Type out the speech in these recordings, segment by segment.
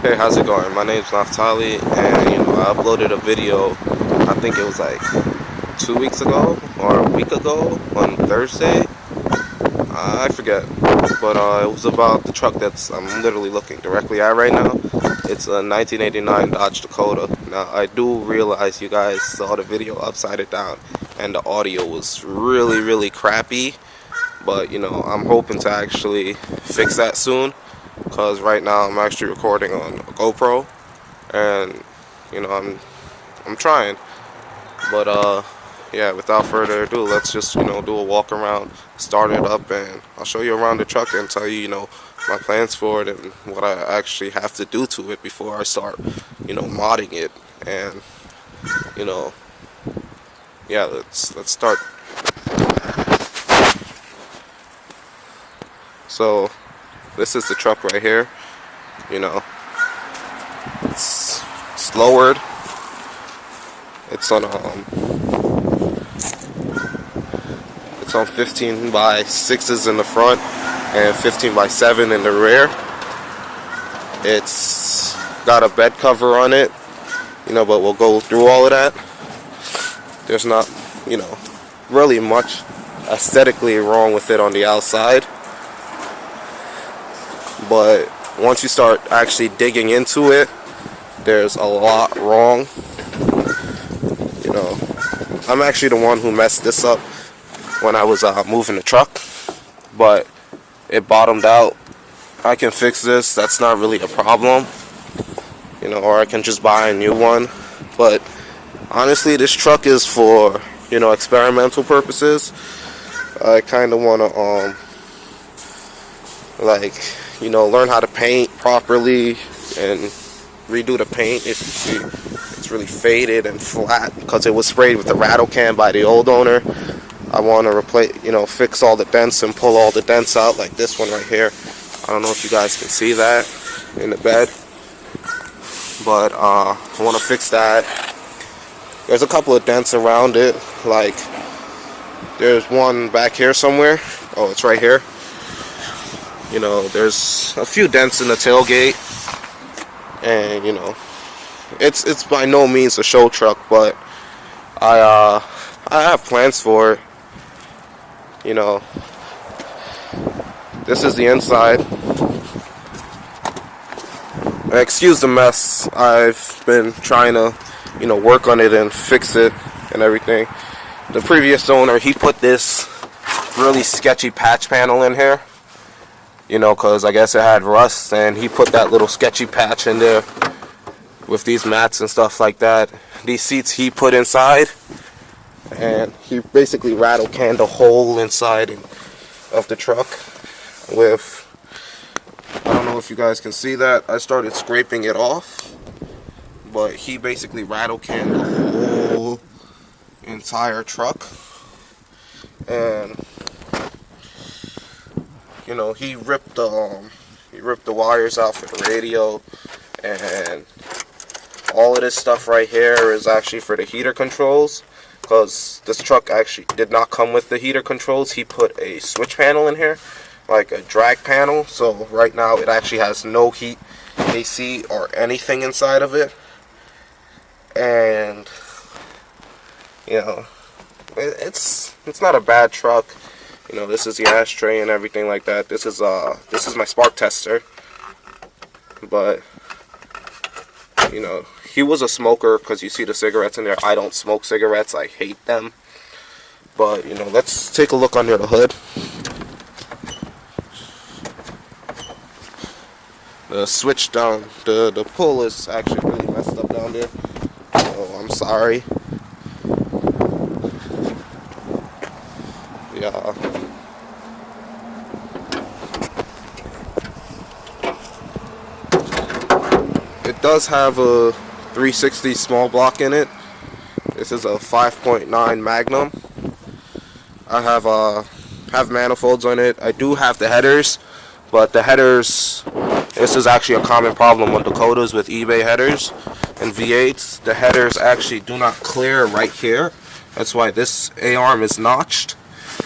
Hey, how's it going? My name's Naftali, and I uploaded a video. I think it was like 2 weeks ago or a week ago on Thursday. I forget, but it was about the truck I'm literally looking directly at right now. It's a 1989 Dodge Dakota. Now, I do realize you guys saw the video upside it down, and the audio was really, really crappy. But I'm hoping to actually fix that soon, because right now I'm actually recording on a GoPro, and I'm trying. But yeah, without further ado, let's just do a walk around, start it up, and I'll show you around the truck and tell you my plans for it and what I actually have to do to it before I start modding it. And yeah, let's start. So this is the truck right here. It's lowered. It's on 15 by 6s in the front and 15 by 7 in the rear. It's got a bed cover on it, but we'll go through all of that. There's not, really much aesthetically wrong with it on the outside. But once you start actually digging into it, there's a lot wrong. I'm actually the one who messed this up when I was moving the truck, but it bottomed out. I can fix this. That's not really a problem, or I can just buy a new one. But honestly, this truck is for experimental purposes. I kind of want to learn how to paint properly and redo the paint. If you see, it's really faded and flat because it was sprayed with a rattle can by the old owner. I want to replace, fix all the dents and pull all the dents out, like this one right here. I don't know if you guys can see that in the bed, but I want to fix that. There's a couple of dents around it, like there's one back here somewhere. Oh, it's right here. There's a few dents in the tailgate, and it's by no means a show truck, but I have plans for it. This is the inside. Excuse the mess. I've been trying to work on it and fix it and everything. The previous owner, he put this really sketchy patch panel in here, because I guess it had rust, and he put that little sketchy patch in there with these mats and stuff like that. These seats he put inside, and he basically rattle canned a hole inside of the truck with, I don't know if you guys can see that, I started scraping it off, but he basically rattle canned the whole entire truck. And he ripped the wires out for the radio, and all of this stuff right here is actually for the heater controls, because this truck actually did not come with the heater controls. He put a switch panel in here, like a drag panel, so right now it actually has no heat, AC, or anything inside of it. And it's not a bad truck. This is the ashtray and everything like that. This is my spark tester. But he was a smoker, because you see the cigarettes in there. I don't smoke cigarettes. I hate them. But let's take a look under the hood. The switch down, the pull is actually really messed up down there. Oh, I'm sorry. Yeah. It does have a 360 small block in it. This is a 5.9 Magnum. I have manifolds on it. I do have the headers, but the headers, this is actually a common problem with Dakotas with eBay headers and V8s. The headers actually do not clear right here. That's why this A-arm is notched.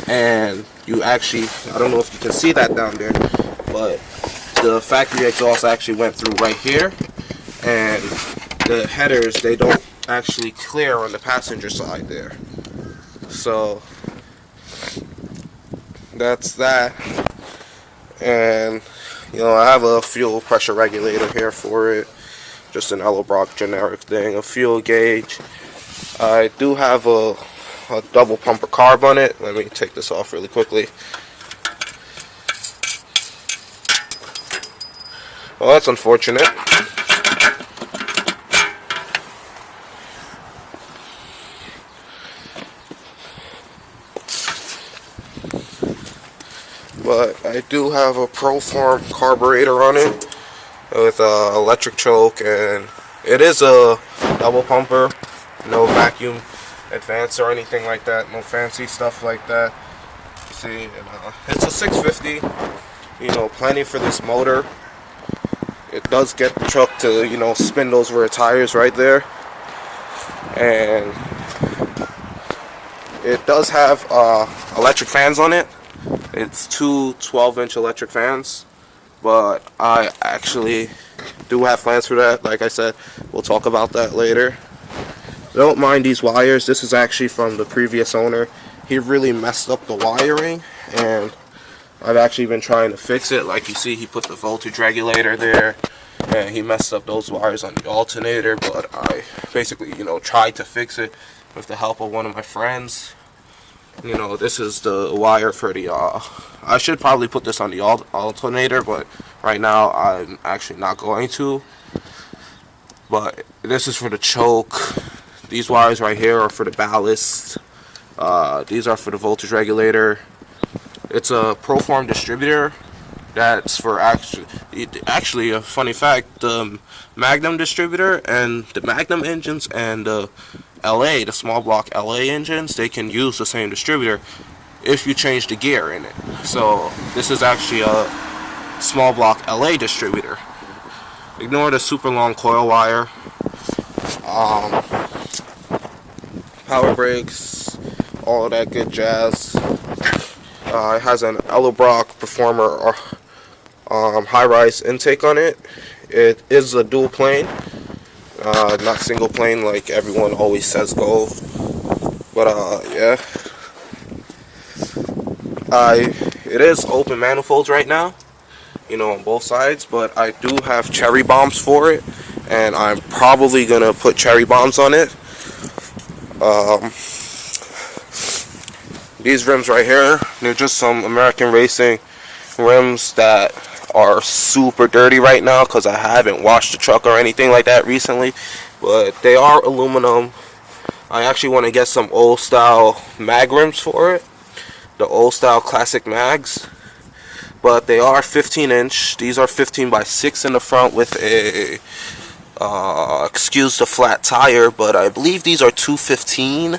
And you actually, I don't know if you can see that down there, but the factory exhaust actually went through right here, and the headers, they don't actually clear on the passenger side there. So that's that. And you know, I have a fuel pressure regulator here for it, just an Edelbrock generic thing, a fuel gauge. I do have a double pumper carb on it. Let me take this off really quickly. Well, that's unfortunate. But I do have a Proform carburetor on it with electric choke, and it is a double pumper, no vacuum advance or anything like that, no fancy stuff like that. See, and, it's a 650, you know, plenty for this motor. It does get the truck to, you know, spin those rear tires right there, and it does have electric fans on it. It's two 12-inch electric fans, but I actually do have plans for that. Like I said, we'll talk about that later. Don't mind these wires. This is actually from the previous owner. He really messed up the wiring, and I've actually been trying to fix it. Like you see, he put the voltage regulator there, and he messed up those wires on the alternator, but I basically, you know, tried to fix it with the help of one of my friends. You know, this is the wire for the, I should probably put this on the alternator, but right now I'm actually not going to. But this is for the choke. These wires right here are for the ballast. These are for the voltage regulator. It's a Proform distributor. That's for actually a funny fact, the Magnum distributor and the Magnum engines and the LA, the small block LA engines, they can use the same distributor if you change the gear in it. So this is actually a small block LA distributor. Ignore the super long coil wire. Power brakes, all that good jazz. It has an Edelbrock Performer high-rise intake on it. It is a dual plane, not single plane like everyone always says go. But yeah, it is open manifolds right now, you know, on both sides. But I do have cherry bombs for it, and I'm probably gonna put cherry bombs on it. These rims right here, they're just some American Racing rims that are super dirty right now because I haven't washed the truck or anything like that recently, but they are aluminum. I actually want to get some old style mag rims for it, the old style classic mags, but they are 15-inch. These are 15 by 6 in the front with a excuse the flat tire, but I believe these are 215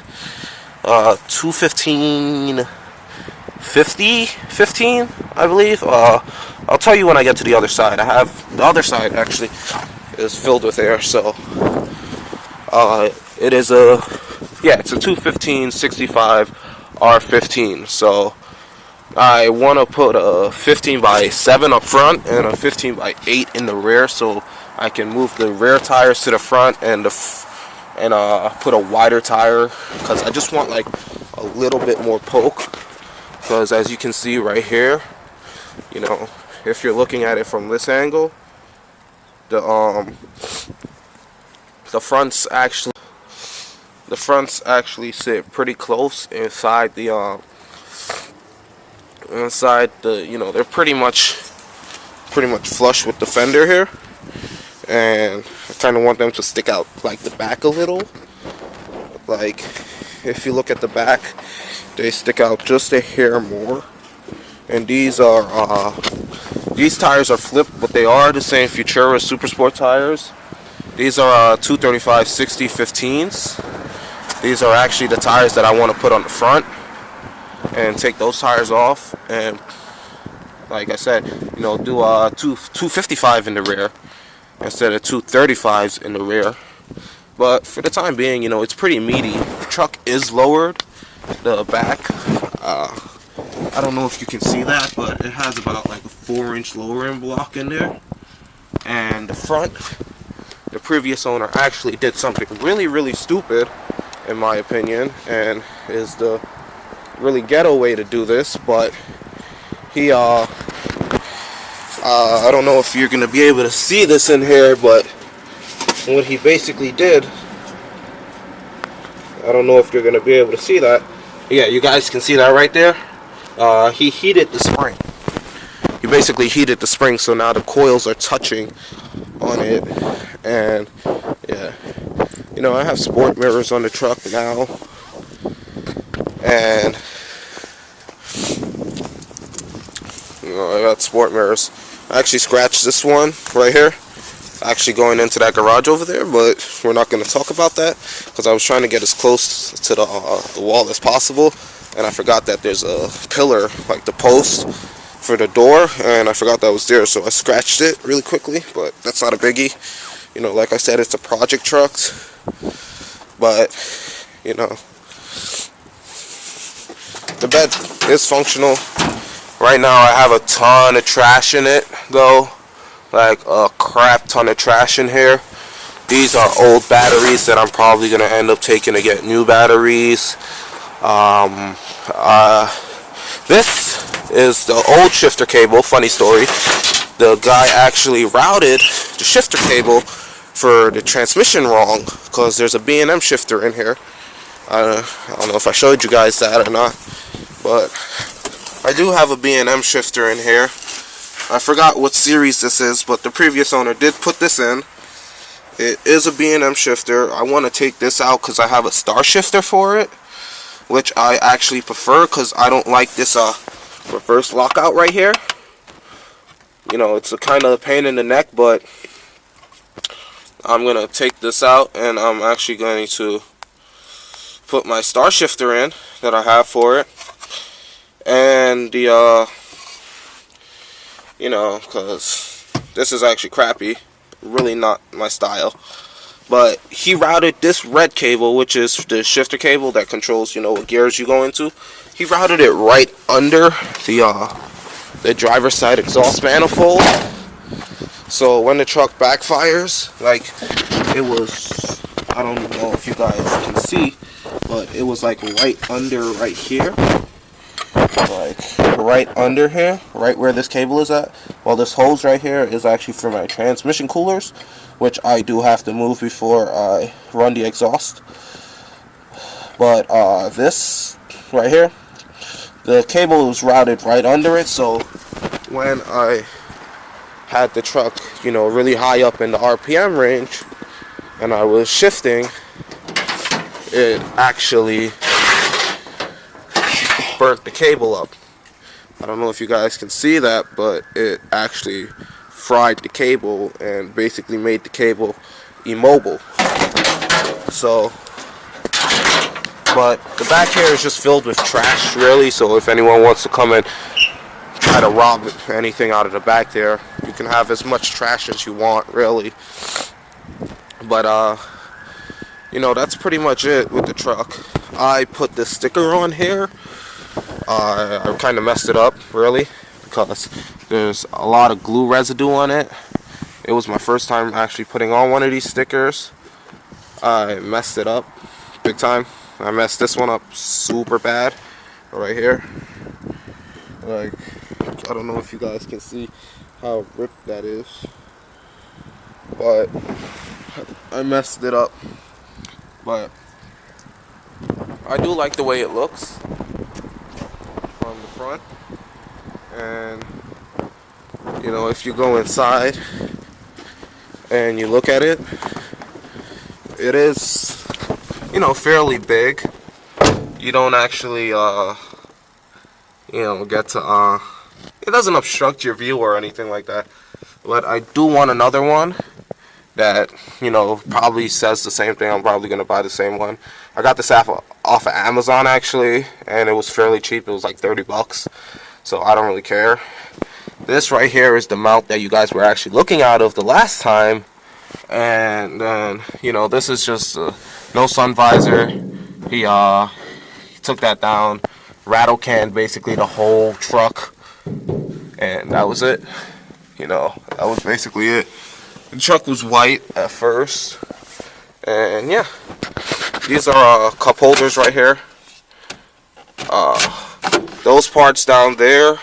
15, I believe. I'll tell you when I get to the other side. I have the other side actually is filled with air, so it is a, yeah, it's a 215 65 R15. So I want to put a 15 by 7 up front and a 15 by 8 in the rear, so I can move the rear tires to the front and put a wider tire, because I just want like a little bit more poke. Because as you can see right here, you know, if you're looking at it from this angle, the fronts actually sit pretty close inside the you know, they're pretty much flush with the fender here, and I kind of want them to stick out like the back a little. Like if you look at the back, they stick out just a hair more. And these are these tires are flipped, but they are the same Futura Super Sport tires. These are 235/60 15s. These are actually the tires that I want to put on the front and take those tires off, and like I said, you know, do 255 in the rear instead of 235s in the rear. But for the time being, you know, it's pretty meaty. The truck is lowered, the back. I don't know if you can see that, but it has about like a 4-inch lower end block in there. And the front, the previous owner actually did something really stupid, in my opinion, and is the really ghetto way to do this. But he I don't know if you're gonna be able to see this in here, but what he basically did, I don't know if you're gonna be able to see that. Yeah, you guys can see that right there. He heated the spring. He basically heated the spring, so now the coils are touching on it. And yeah, you know, I have sport mirrors on the truck now, and you know, I got sport mirrors. I actually scratched this one right here, actually going into that garage over there, but we're not going to talk about that because I was trying to get as close to the wall as possible, and I forgot that there's a pillar, like the post for the door, and I forgot that was there, so I scratched it really quickly. But that's not a biggie. You know, like I said, it's a project truck, but you know, the bed is functional. Right now I have a ton of trash in it though, like a crap ton of trash in here. These are old batteries that I'm probably going to end up taking to get new batteries. This is the old shifter cable. Funny story, the guy actually routed the shifter cable for the transmission wrong, because there's a B&M shifter in here. I don't know if I showed you guys that or not, but I do have a B&M shifter in here. I forgot what series this is, but the previous owner did put this in. It is a B&M shifter. I want to take this out because I have a star shifter for it, which I actually prefer because I don't like this reverse lockout right here. You know, it's a kind of a pain in the neck, but I'm going to take this out, and I'm actually going to put my star shifter in that I have for it. And the, you know, because this is actually crappy, really not my style. But he routed this red cable, which is the shifter cable that controls, you know, what gears you go into. He routed it right under the driver's side exhaust manifold. So when the truck backfires, like, it was, I don't know if you guys can see, but it was like right under right here. Like right under here, right where this cable is at. Well, this hose right here is actually for my transmission coolers, which I do have to move before I run the exhaust. But this right here, the cable was routed right under it, so when I had the truck, you know, really high up in the RPM range and I was shifting, it actually burnt the cable up. I don't know if you guys can see that, but it actually fried the cable and basically made the cable immobile. So, but the back here is just filled with trash, really, so if anyone wants to come and try to rob anything out of the back there, you can have as much trash as you want, really. But you know, that's pretty much it with the truck. I put this sticker on here. I kind of messed it up, really, because there's a lot of glue residue on it. It was my first time actually putting on one of these stickers. I messed it up big time. I messed this one up super bad right here. Like, I don't know if you guys can see how ripped that is, but I messed it up. But I do like the way it looks from the front. And you know, if you go inside and you look at it, it is, you know, fairly big. You don't actually you know, get to it doesn't obstruct your view or anything like that. But I do want another one that, you know, probably says the same thing. I'm probably gonna buy the same one. I got this off of Amazon actually, and it was fairly cheap. It was like 30 bucks, so I don't really care. This right here is the mount that you guys were actually looking out of the last time, and then, you know, this is just no sun visor. He took that down, rattle canned basically the whole truck, and that was it. You know, that was basically it. The truck was white at first, and yeah, these are cup holders right here. Those parts down there,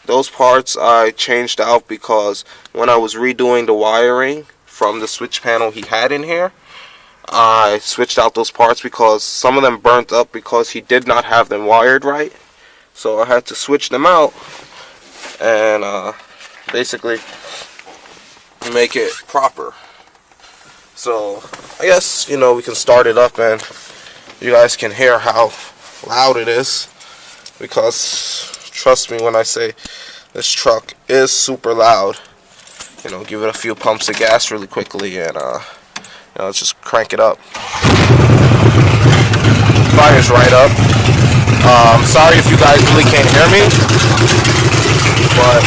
those parts I changed out because when I was redoing the wiring from the switch panel he had in here, I switched out those parts because some of them burnt up because he did not have them wired right. So I had to switch them out and basically make it proper. So I guess, you know, we can start it up and you guys can hear how loud it is, because trust me when I say this truck is super loud. You know, give it a few pumps of gas really quickly and you know, let's just crank it up. Fire's right up. I'm sorry if you guys really can't hear me, but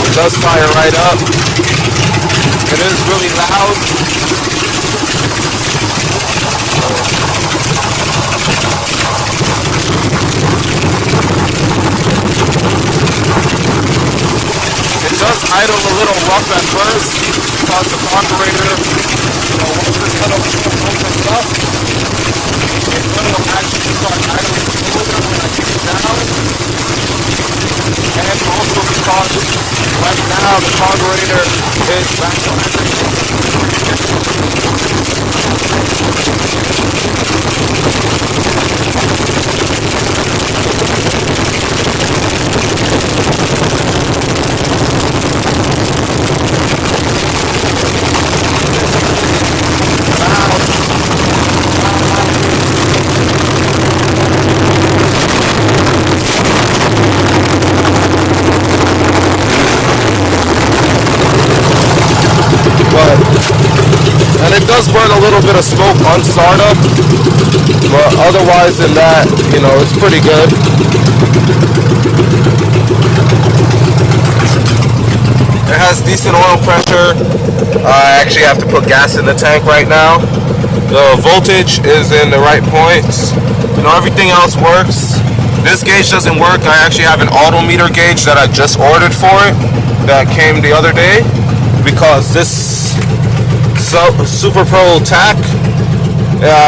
it does fire right up. It is really loud. It does idle a little rough at first because the carburetor, you know, once this little opens up, it will actually start idling smoother when I kick it down. And also because right now the carburetor is back on. And it does burn a little bit of smoke on startup, but otherwise than that, you know, it's pretty good. It has decent oil pressure. I actually have to put gas in the tank right now. The voltage is in the right points. You know, everything else works. This gauge doesn't work. I actually have an autometer gauge that I just ordered for it that came the other day, because this Super Pro tack,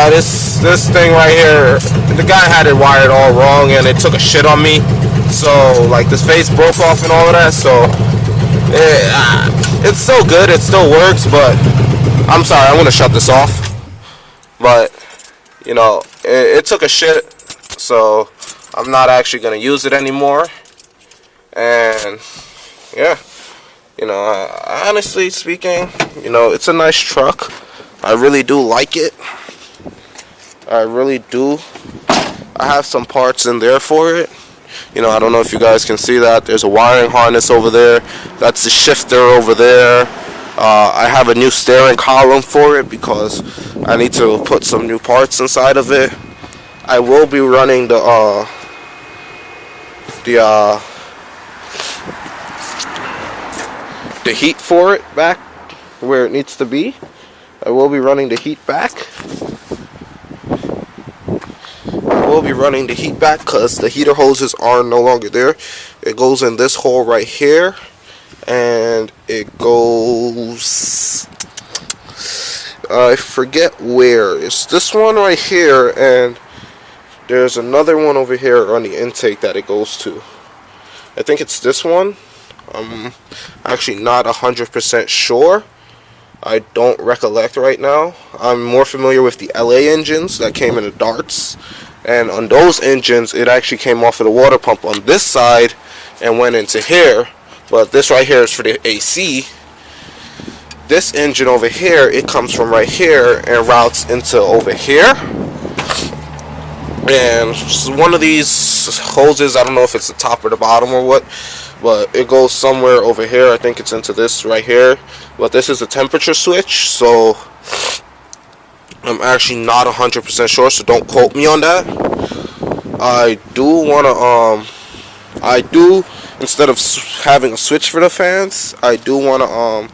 this thing right here, the guy had it wired all wrong and it took a shit on me. So like this face broke off and all of that. So it's still good, it still works, but I'm sorry, I'm gonna shut this off. But you know, it took a shit, so I'm not actually gonna use it anymore. And yeah. You know, honestly speaking, you know, it's a nice truck. I really do like it. I really do. I have some parts in there for it. You know, I don't know if you guys can see that. There's a wiring harness over there. That's the shifter over there. I have a new steering column for it because I need to put some new parts inside of it. I will be running the heat for it back where it needs to be. I will be running the heat back. Because the heater hoses are no longer there. It goes in this hole right here, and it goes, I forget where. It's this one right here, and there's another one over here on the intake that it goes to. I think it's this one. I'm actually not 100% sure. I don't recollect right now. I'm more familiar with the LA engines that came in the darts, and on those engines it actually came off of the water pump on this side and went into here, but this right here is for the AC. This engine over here, it comes from right here and routes into over here, and one of these hoses, I don't know if it's the top or the bottom or what, but it goes somewhere over here. I think it's into this right here, but this is a temperature switch, so I'm actually not 100% sure, so don't quote me on that. I do want to instead of having a switch for the fans, I do want to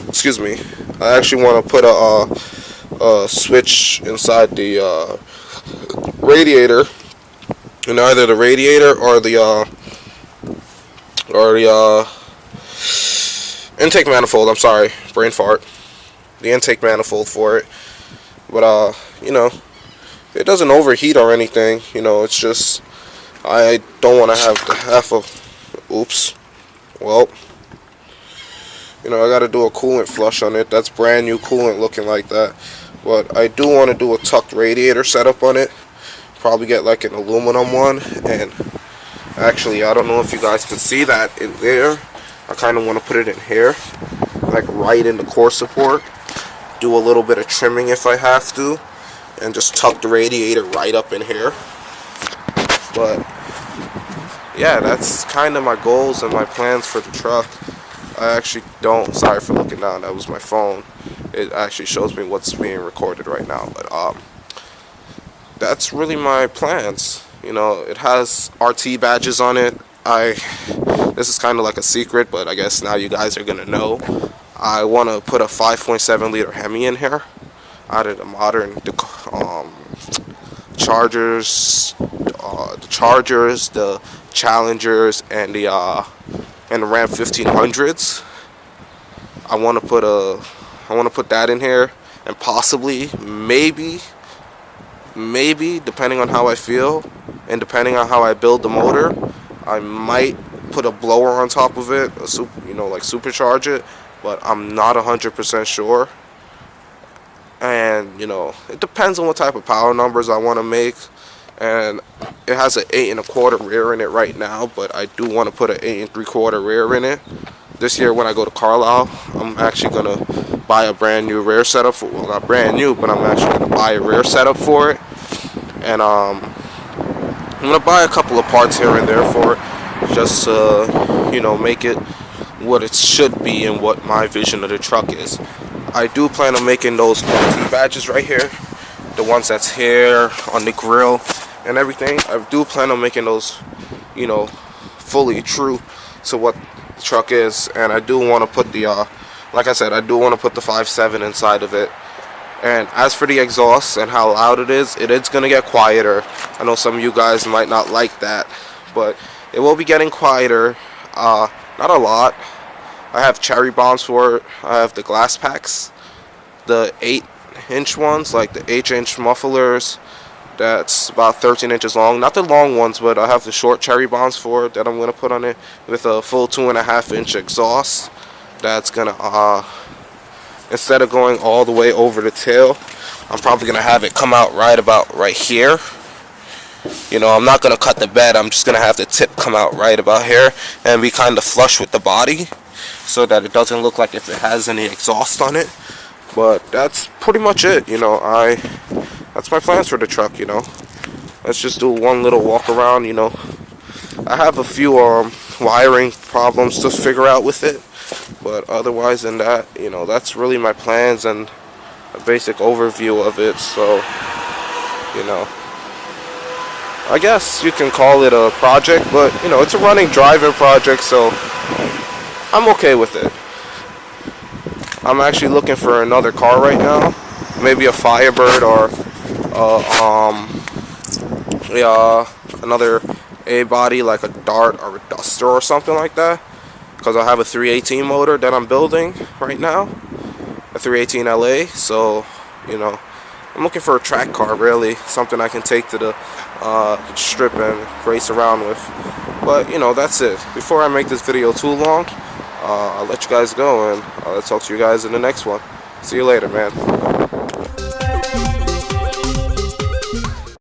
excuse me, I actually want to put a switch inside the radiator, in either the radiator or the or the intake manifold. I'm sorry, brain fart. The intake manifold for it. But you know, it doesn't overheat or anything. You know, it's just I don't want to have the half of. Oops. Well, you know, I got to do a coolant flush on it. That's brand new coolant looking like that. But I do want to do a tucked radiator setup on it. Probably get like an aluminum one. And actually, I don't know if you guys can see that in there. I kind of want to put it in here, like right in the core support. Do a little bit of trimming if I have to, and just tuck the radiator right up in here. But yeah, that's kind of my goals and my plans for the truck. I actually don't, sorry for looking down, that was my phone. It actually shows me what's being recorded right now. But that's really my plans. You know, it has RT badges on it. This is kind of like a secret, but I guess now you guys are gonna know. I want to put a 5.7 liter Hemi in here. Out of the modern Chargers, the Challengers, and the Ram 1500s. I want to put that in here, and possibly, maybe, depending on how I feel, and depending on how I build the motor, I might put a blower on top of it, like supercharge it, but I'm not 100% sure. And you know, it depends on what type of power numbers I want to make. And it has an 8 1/4 rear in it right now, but I do want to put an 8 3/4 rear in it. This year when I go to Carlisle, I'm actually gonna buy a brand new rear setup for, well, not brand new, but I'm actually gonna buy a rear setup for it. And I'm gonna buy a couple of parts here and there for it, just to, you know, make it what it should be and what my vision of the truck is. I do plan on making those RT badges right here, the ones that's here on the grill and everything. I do plan on making those, you know, fully true to what the truck is. And I do want to put the, like I said, I do want to put the 5.7 inside of it. And as for the exhaust and how loud it is going to get quieter. I know some of you guys might not like that, but it will be getting quieter. Not a lot. I have cherry bombs for it. I have the glass packs, the 8-inch ones, like the 8-inch mufflers. That's about 13 inches long. Not the long ones, but I have the short cherry bombs for it that I'm going to put on it with a full 2.5-inch exhaust. That's going to, instead of going all the way over the tail, I'm probably going to have it come out right here. You know, I'm not going to cut the bed. I'm just going to have the tip come out right about here and be kind of flush with the body, so that it doesn't look like if it has any exhaust on it. But that's pretty much it. You know, that's my plans for the truck. You know, let's just do one little walk around. You know, I have a few wiring problems to figure out with it, but otherwise than that, you know, that's really my plans and a basic overview of it. So, you know, I guess you can call it a project, but you know, it's a running driving project, so I'm okay with it. I'm actually looking for another car right now, maybe a Firebird or another A-body like a Dart or a Duster or something like that, because I have a 318 motor that I'm building right now, a 318 LA. So, you know, I'm looking for a track car, really, something I can take to the strip and race around with. But you know, that's it. Before I make this video too long, I'll let you guys go, and I'll talk to you guys in the next one. See you later, man.